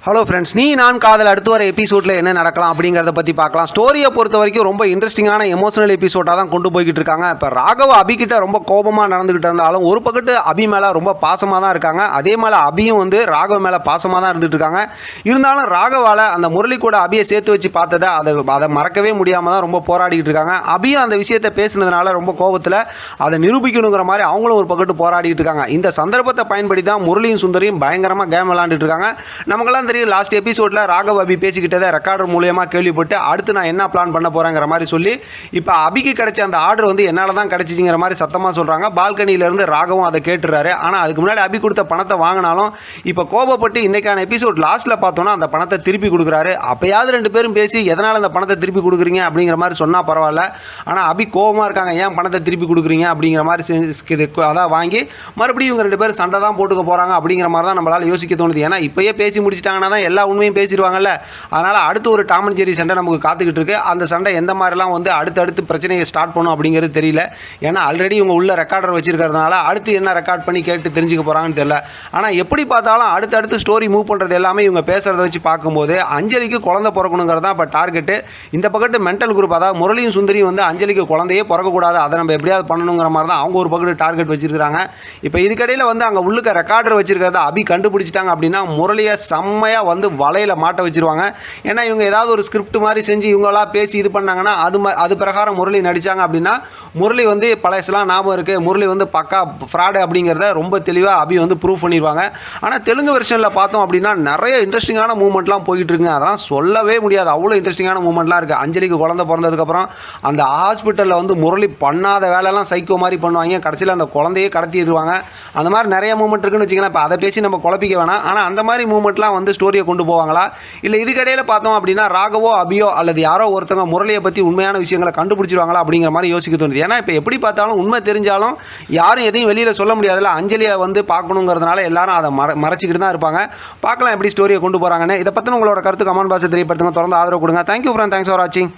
Hello friends, நீ நான் காதல் அடுத்து வர எபிசோடில் என்ன நடக்கலாம் அப்படிங்கிறத பற்றி பார்க்கலாம். ஸ்டோரியை பொறுத்த வரைக்கும் ரொம்ப இன்ட்ரெஸ்டிங்கான எமோஷனல் எபிசோடாக தான் கொண்டு போய்கிட்டு இருக்காங்க. இப்போ ராகவ அபிகிட்ட ரொம்ப கோபமாக நடந்துக்கிட்டு இருந்தாலும் ஒரு பக்கத்து அபி மேலே ரொம்ப பாசமாக தான் இருக்காங்க. அதே மேலே அபியும் வந்து ராகவ மேலே பாசமாக தான் இருந்துகிட்டு இருக்காங்க. இருந்தாலும் ராகவால் அந்த முரளி கூட அபியை சேர்த்து வச்சு பார்த்ததை அதை மறக்கவே முடியாமல் தான் ரொம்ப போராடிக்கிட்டு இருக்காங்க. அபியும் அந்த விஷயத்தை பேசுனதுனால ரொம்ப கோபத்தில் அதை நிரூபிக்கணுங்கிற மாதிரி அவங்களும் ஒரு பக்கத்து போராடிட்டு இருக்காங்க. இந்த சந்தர்ப்பத்தை பயன்படுத்தி தான் முரளியும் சுந்தரியும் பயங்கரமாக கேம் விளாண்டுட்டு இருக்காங்க. நமக்கெல்லாம் தெரியும், லாஸ்ட் எபிசோடில் ராகவ் அபி பேசிக்கிட்டதை ரெக்கார்டர் மூலியமாக கேள்விப்பட்டு அடுத்து நான் என்ன பிளான் பண்ண போகிறேங்கிற மாதிரி சொல்லி இப்போ அபிக்கு கிடைச்ச அந்த ஆர்டர் வந்து என்னால் தான் கிடைச்சிங்கிற மாதிரி சத்தமாக சொல்கிறாங்க. பால்கனியிலேருந்து ராகவும் அதை கேட்டுறாரு. ஆனால் அதுக்கு முன்னாடி அபி கொடுத்த பணத்தை வாங்கினாலும் இப்போ கோபப்பட்டு இன்றைக்கான எபிசோட் லாஸ்ட்டில் பார்த்தோன்னா அந்த பணத்தை திருப்பி கொடுக்குறாரு. அப்போயாவது ரெண்டு பேரும் பேசி எதனால் அந்த பணத்தை திருப்பி கொடுக்குறீங்க அப்படிங்கிற மாதிரி சொன்னால் பரவாயில்ல. ஆனால் அபி கோபமாக இருக்காங்க, ஏன் பணத்தை திருப்பி கொடுக்குறீங்க அப்படிங்கிற மாதிரி அதான் வாங்கி மறுபடியும் இவங்க ரெண்டு பேரும் சண்டை தான் போட்டுக்க போகிறாங்க அப்படிங்கிற மாதிரி தான் நம்மளால் யோசிக்க தோணுது. ஏன்னா இப்போயே பேசி முடிச்சிட்டாங்கன்னா தான் எல்லா உண்மையும் பேசிடுவாங்கல்ல. அதனால் அடுத்து ஒரு டாம் அண்ட் ஜெர்ரி சண்டை நமக்கு காத்துக்கிட்டு இருக்கு. அந்த சண்டை எந்த மாதிரிலாம் வந்து அடுத்தடுத்து பிரச்சனையை ஸ்டார்ட் பண்ணும் அப்படிங்கிறது தெரியல. ஏன்னா ஆல்ரெடி இவங்க உள்ள ரெக்கார்டர் வச்சிருக்கிறதுனால அடுத்து என்ன ரெக்கார்ட் பண்ணி கேட்டு தெரிஞ்சுக்க போகிறாங்கன்னு தெரியல. ஆனால் எப்படி பார்த்தாலும் அடுத்தடுத்து ஸ்டோரி மூவ் பண்ணுறது எல்லாமே இவங்க பேசுகிறத வச்சு பார்க்கும்போது அஞ்சலிக்கு குழந்தை பிறக்கணுங்கிறது தான் இப்போ டார்கெட்டு. இந்த பக்கத்து மென்டல் குரூப், அதாவது முரளியும் சுந்தரியும் வந்து அஞ்சலிக்கு குழந்தையே பிறக்கக்கூடாது, அதை நம்ம எப்படியாவது பண்ணணுங்கிற மாதிரி தான் அவங்க ஒரு பக்கத்து டார்கெட் வச்சிருக்காங்க. இப்போ இதுக்கடையில் வந்து அங்கே உள்ளுக்க ரெக்கார்டர் வச்சிருக்கிறத அபி கண்டுபிடிச்சிட்டாங்க அப்படின்னா முரளியை செம்மையாக வந்து வலையில் மாட்ட வச்சிருவாங்க. ஏன்னா இவங்க ஏதாவது ஒரு ஸ்கிரிப்ட் மாதிரி செஞ்சு இவங்களாம் பேசி இது பண்ணாங்கன்னா அது பிரகாரம் முரளி நடித்தாங்க அப்படின்னா முரளி வந்து பழையசெல்லாம் ஞாபகம் இருக்குது, முரளி வந்து பக்கா ஃப்ராடு அப்படிங்கிறத ரொம்ப தெளிவாக அபி வந்து ப்ரூவ் பண்ணிடுவாங்க. ஆனால் தெலுங்கு வெர்ஷனில் பார்த்தோம் அப்படின்னா நிறைய இன்ட்ரெஸ்டிங்கான மூமெண்ட்லாம் போய்கிட்டு இருக்குங்க. அதெல்லாம் சொல்லவே முடியாது, அவ்வளோ இன்ட்ரெஸ்டிங்கான மூமெண்ட்லாம் இருக்குது. அஞ்சலிக்கு குழந்தை பிறந்ததுக்கப்புறம் அந்த ஹாஸ்பிட்டலில் வந்து முரளி பண்ணாத வேலையெல்லாம் சைக்கோ மாதிரி பண்ணுவாங்க. கடைசியில் அந்த குழந்தையே கடத்திடுவாங்க. அந்த மாதிரி நிறைய மூமெண்ட் இருக்குன்னு வச்சுக்கலாம். இப்போ அதை பேசி நம்ம குழப்பிக்க வேணாம். ஆனால் அந்த மாதிரி மூமெண்ட்லாம் வந்து ஸ்டோரியை கொண்டு போவாங்களா, இல்லை இதுக்கடையில் பார்த்தோம் அப்படின்னா ராகவோ அபியோ அல்லது யாரோ ஒருத்தவங்க முரளியை பற்றி உண்மையான விஷயங்களை கண்டுபிடிச்சிருவாங்களா அப்படிங்கிற மாதிரி யோசிக்க தோணுது. ஏன்னா இப்போ எப்படி பார்த்தாலும் உண்மை தெரிஞ்சாலும் யாரும் எதையும் வெளியில் சொல்ல முடியாதுல்ல. அஞ்சலியை வந்து பார்க்கணுங்கிறதுனால எல்லாரும் அதை மறைச்சிக்கிட்டு தான் இருப்பாங்க. பார்க்கலாம் எப்படி ஸ்டோரியை கொண்டு போகிறாங்கன்னு. இதை பற்றின உங்களோட கருத்து கமெண்ட் பாக்ஸில் தெரியப்படுத்துங்க. தொடர்ந்து ஆதரவு கொடுங்க. தேங்க்யூ ஃப்ரெண்ட், தேங்க்ஸ் ஃபார் வாட்சிங்.